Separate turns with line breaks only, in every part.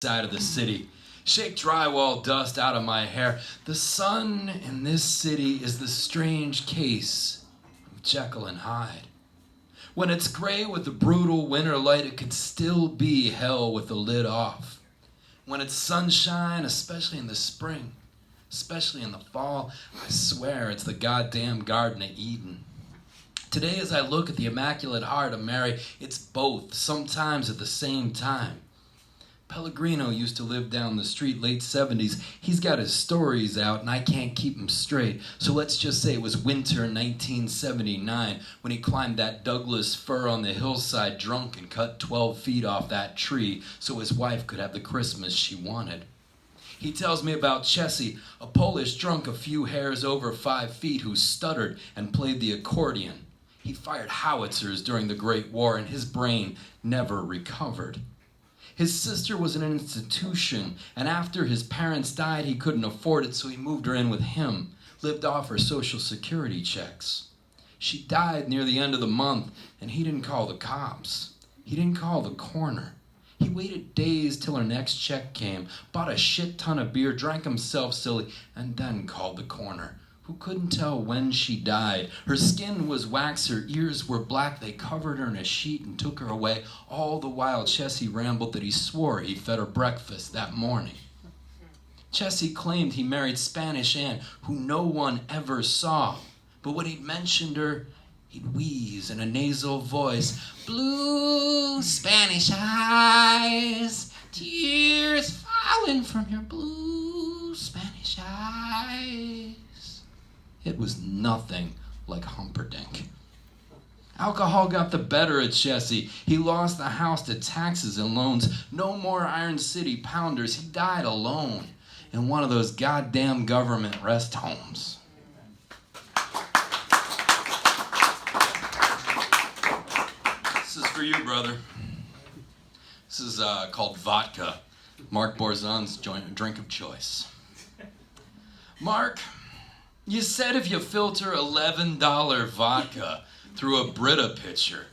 side of the city. Shake drywall dust out of my hair. The sun in this city is the strange case of Jekyll and Hyde. When it's gray with the brutal winter light, it could still be hell with the lid off. When it's sunshine, especially in the spring, especially in the fall, I swear it's the goddamn Garden of Eden. Today, as I look at the Immaculate Heart of Mary, it's both, sometimes at the same time. Pellegrino used to live down the street, late 70s. He's got his stories out, and I can't keep them straight. So let's just say it was winter 1979 when he climbed that Douglas fir on the hillside drunk and cut 12 feet off that tree so his wife could have the Christmas she wanted. He tells me about Chessie, a Polish drunk a few hairs over 5 feet who stuttered and played the accordion. He fired howitzers during the Great War, and his brain never recovered. His sister was in an institution, and after his parents died, he couldn't afford it, so he moved her in with him, lived off her Social Security checks. She died near the end of the month, and he didn't call the cops. He didn't call the coroner. He waited days till her next check came, bought a shit ton of beer, drank himself silly, and then called the coroner, who couldn't tell when she died. Her skin was wax, her ears were black. They covered her in a sheet and took her away. All the while, Chessie rambled that he swore he fed her breakfast that morning. Chessie claimed he married Spanish Anne, who no one ever saw. But when he mentioned her, he'd wheeze in a nasal voice, "Blue Spanish eyes, tears falling from your blue Spanish eyes." It was nothing like Humperdinck. Alcohol got the better of Chessie. He lost the house to taxes and loans. No more Iron City pounders. He died alone in one of those goddamn government rest homes. This is for you, brother. This is called vodka. Mark Borzon's drink of choice. Mark, you said if you filter $11 vodka through a Brita pitcher,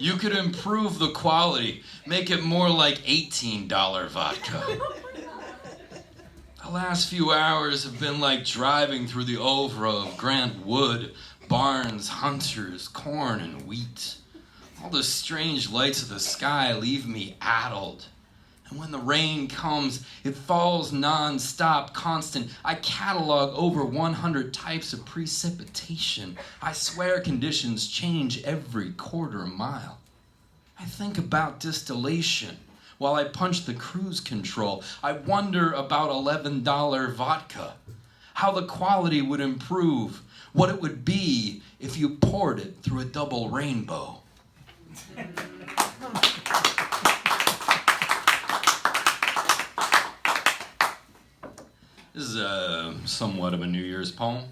you could improve the quality, make it more like $18 vodka. The last few hours have been like driving through the oeuvre of Grant Wood, Barnes, Hunters, corn, and wheat. All the strange lights of the sky leave me addled. And when the rain comes, it falls non-stop, constant. I catalog over 100 types of precipitation. I swear conditions change every quarter mile. I think about distillation while I punch the cruise control. I wonder about $11 vodka, how the quality would improve, what it would be if you poured it through a double rainbow. This is somewhat of a New Year's poem.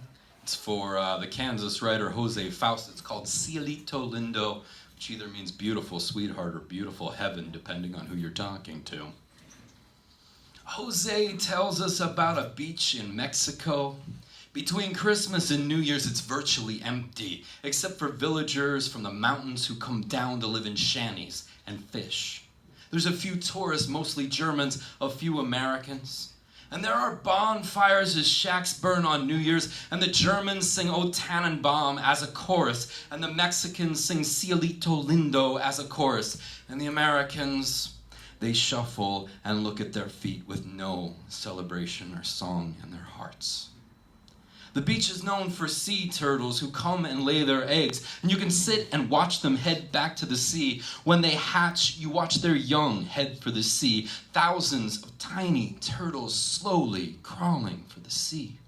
It's for the Kansas writer Jose Faust. It's called Cielito Lindo, which either means beautiful sweetheart or beautiful heaven, depending on who you're talking to. Jose tells us about a beach in Mexico. Between Christmas and New Year's, it's virtually empty, except for villagers from the mountains who come down to live in shanties and fish. There's a few tourists, mostly Germans, a few Americans. And there are bonfires as shacks burn on New Year's, and the Germans sing O Tannenbaum as a chorus, and the Mexicans sing Cielito Lindo as a chorus, and the Americans, they shuffle and look at their feet with no celebration or song in their hearts. The beach is known for sea turtles who come and lay their eggs, and you can sit and watch them head back to the sea. When they hatch, you watch their young head for the sea. Thousands of tiny turtles slowly crawling for the sea.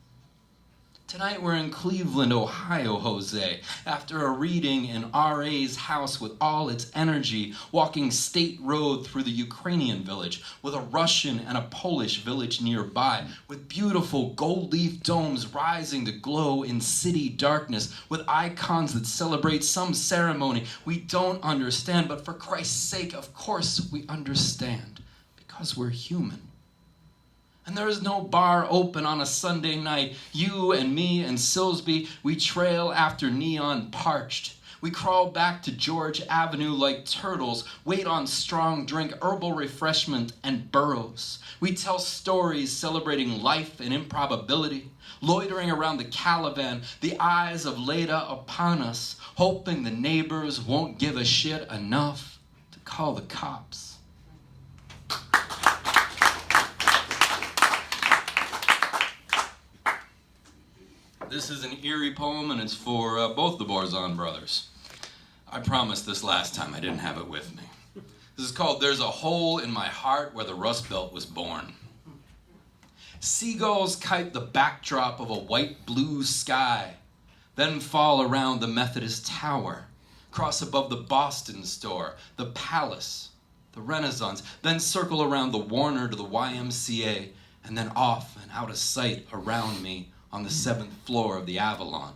Tonight we're in Cleveland, Ohio, Jose, after a reading in R.A.'s house with all its energy, walking State Road through the Ukrainian village, with a Russian and a Polish village nearby, with beautiful gold leaf domes rising to glow in city darkness, with icons that celebrate some ceremony we don't understand, but for Christ's sake, of course we understand, because we're human. And there is no bar open on a Sunday night. You and me and Silsby, we trail after neon parched. We crawl back to George Avenue like turtles, wait on strong drink, herbal refreshment, and burros. We tell stories celebrating life and improbability, loitering around the caravan, the eyes of Leda upon us, hoping the neighbors won't give a shit enough to call the cops. This is an Erie poem, and it's for both the Borzon brothers. I promised this last time I didn't have it with me. This is called There's a Hole in My Heart Where the Rust Belt Was Born. Seagulls kite the backdrop of a white-blue sky, then fall around the Methodist Tower, cross above the Boston store, the Palace, the Renaissance, then circle around the Warner to the YMCA, and then off and out of sight around me on the 7th floor of the Avalon.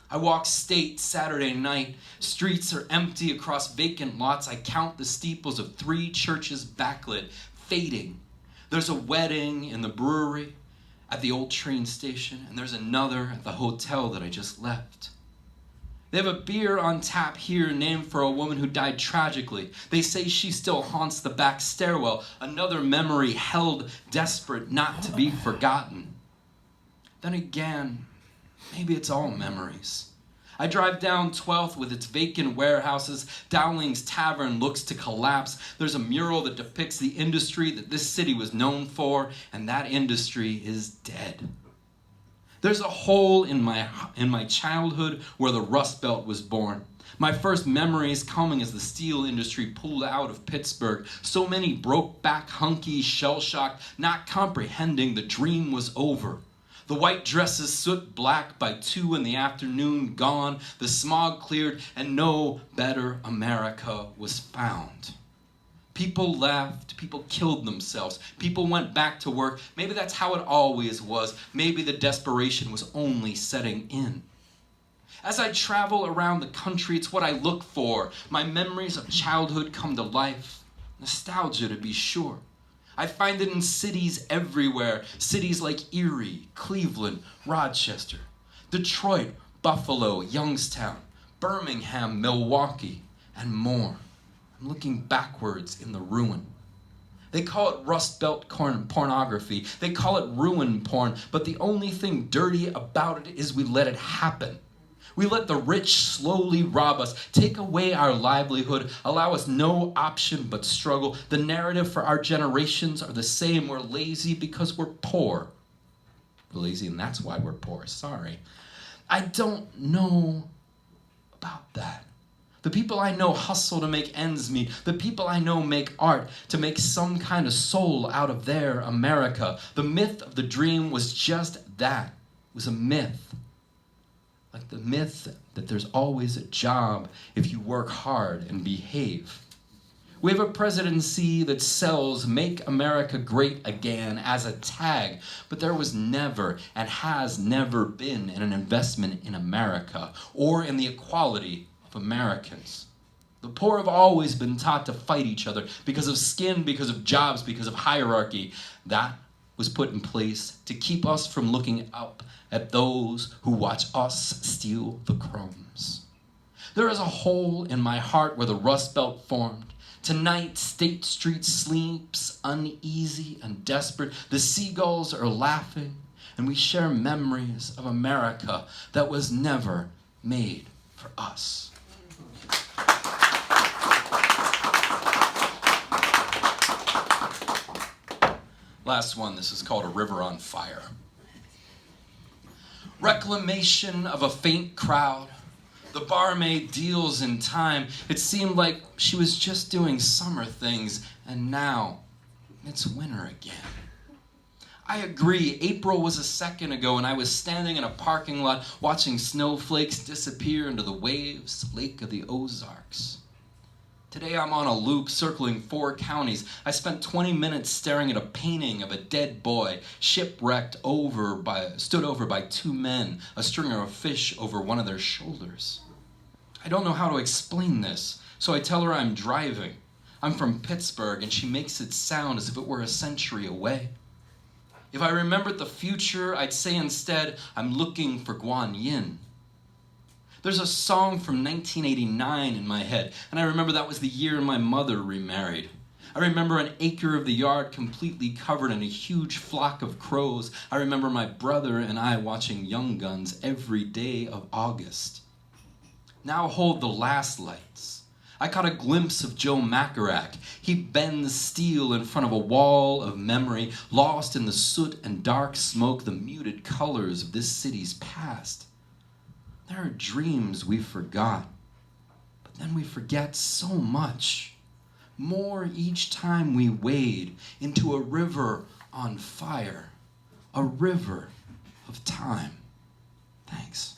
I walk State Saturday night. Streets are empty across vacant lots. I count the steeples of 3 churches backlit, fading. There's a wedding in the brewery at the old train station, and there's another at the hotel that I just left. They have a beer on tap here named for a woman who died tragically. They say she still haunts the back stairwell, another memory held desperate not to be forgotten. Then again, maybe it's all memories. I drive down 12th with its vacant warehouses. Dowling's Tavern looks to collapse. There's a mural that depicts the industry that this city was known for, and that industry is dead. There's a hole in my childhood where the Rust Belt was born. My first memories coming as the steel industry pulled out of Pittsburgh. So many broke back, hunky, shell-shocked, not comprehending the dream was over. The white dresses soot black by 2 in the afternoon, gone. The smog cleared, and no better America was found. People left, people killed themselves, people went back to work. Maybe that's how it always was. Maybe the desperation was only setting in. As I travel around the country, it's what I look for. My memories of childhood come to life. Nostalgia, to be sure. I find it in cities everywhere. Cities like Erie, Cleveland, Rochester, Detroit, Buffalo, Youngstown, Birmingham, Milwaukee, and more. I'm looking backwards in the ruin. They call it Rust Belt pornography. They call it ruin porn. But the only thing dirty about it is we let it happen. We let the rich slowly rob us, take away our livelihood, allow us no option but struggle. The narrative for our generations are the same. We're lazy because we're poor. We're lazy and that's why we're poor. Sorry. I don't know about that. The people I know hustle to make ends meet. The people I know make art to make some kind of soul out of their America. The myth of the dream was just that. It was a myth. Like the myth that there's always a job if you work hard and behave. We have a presidency that sells "Make America Great Again" as a tag, but there was never and has never been an investment in America or in the equality of Americans. The poor have always been taught to fight each other because of skin, because of jobs, because of hierarchy. That was put in place to keep us from looking up at those who watch us steal the crumbs. There is a hole in my heart where the Rust Belt formed. Tonight, State Street sleeps uneasy and desperate. The seagulls are laughing, and we share memories of America that was never made for us. Last one, this is called A River on Fire. Reclamation of a faint crowd. The barmaid deals in time. It seemed like she was just doing summer things, and now it's winter again. I agree, April was a second ago, and I was standing in a parking lot watching snowflakes disappear into the waves, Lake of the Ozarks. Today I'm on a loop circling 4 counties. I spent 20 minutes staring at a painting of a dead boy, shipwrecked stood over by 2 men, a stringer of fish over one of their shoulders. I don't know how to explain this, so I tell her I'm driving. I'm from Pittsburgh, and she makes it sound as if it were a century away. If I remembered the future, I'd say instead, I'm looking for Guan Yin. There's a song from 1989 in my head, and I remember that was the year my mother remarried. I remember an acre of the yard completely covered in a huge flock of crows. I remember my brother and I watching Young Guns every day of August. Now hold the last lights. I caught a glimpse of Joe Macarack. He bends steel in front of a wall of memory, lost in the soot and dark smoke, the muted colors of this city's past. There are dreams we forgot, but then we forget so much. More each time we wade into a river on fire, a river of time. Thanks.